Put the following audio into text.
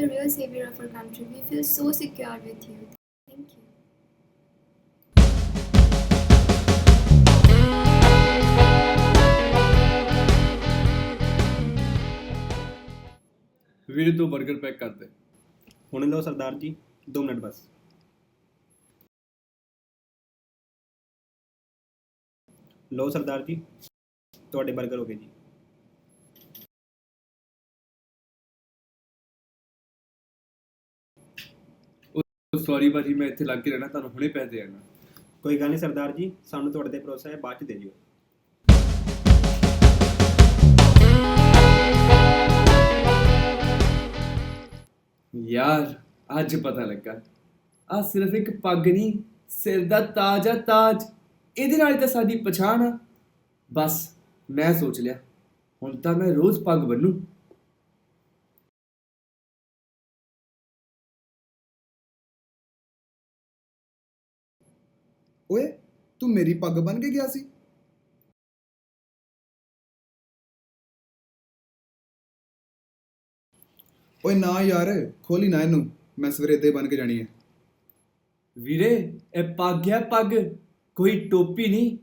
the real savior of our country. We feel so secure with you. Thank you. ਵੀਰੇ ਦੋ 버ਗਰ pack ਕਰ ਦੇ। ਹੁਣੇ ਲਓ ਸਰਦਾਰ ਜੀ, 2 ਮਿੰਟ ਬਸ। ਲਓ ਸਰਦਾਰ ਜੀ, ਤੁਹਾਡੇ 버ਗਰ ਹੋ ਗਏ ਜੀ। ਸੌਰੀ ਭਾਜੀ, ਮੈਂ ਇੱਥੇ ਲੱਗ ਕੇ ਰਹਿਣਾ, ਤੁਹਾਨੂੰ ਹੁਣੇ ਪੈਸੇ ਦੇਣਾ। ਕੋਈ ਗੱਲ ਨਹੀਂ ਸਰਦਾਰ ਜੀ, ਸਾਨੂੰ ਤੁਹਾਡੇ ਤੇ ਭਰੋਸਾ ਹੈ, ਬਾਅਦ 'ਚ ਦੇ ਦਿਓ। ਯਾਰ ਅੱਜ ਪਤਾ ਲੱਗਾ, ਆ ਸਿਰਫ ਇੱਕ ਪੱਗ ਨਹੀਂ, ਸਿਰ ਦਾ ਤਾਜ ਆ ਤਾਜ। ਇਹਦੇ ਨਾਲ ਤਾਂ ਸਾਡੀ ਪਛਾਣ ਆ। ਬਸ ਮੈਂ ਸੋਚ ਲਿਆ, ਹੁਣ ਤਾਂ ਮੈਂ ਰੋਜ਼ ਪੱਗ ਬੰਨੂ। ਓਏ ਤੂੰ ਮੇਰੀ ਪੱਗ ਬੰਨ ਕੇ ਗਿਆ ਸੀ? ਓਏ ਨਾ ਯਾਰ, ਖੋਲੀ ਨਾ ਇਹਨੂੰ, ਮੈਂ ਸਵੇਰੇ ਇੱਦਾਂ ਹੀ ਬੰਨ ਕੇ ਜਾਣੀ ਹੈ। ਵੀਰੇ ਇਹ ਪੱਗ ਹੈ ਪੱਗ, ਕੋਈ ਟੋਪੀ ਨਹੀਂ।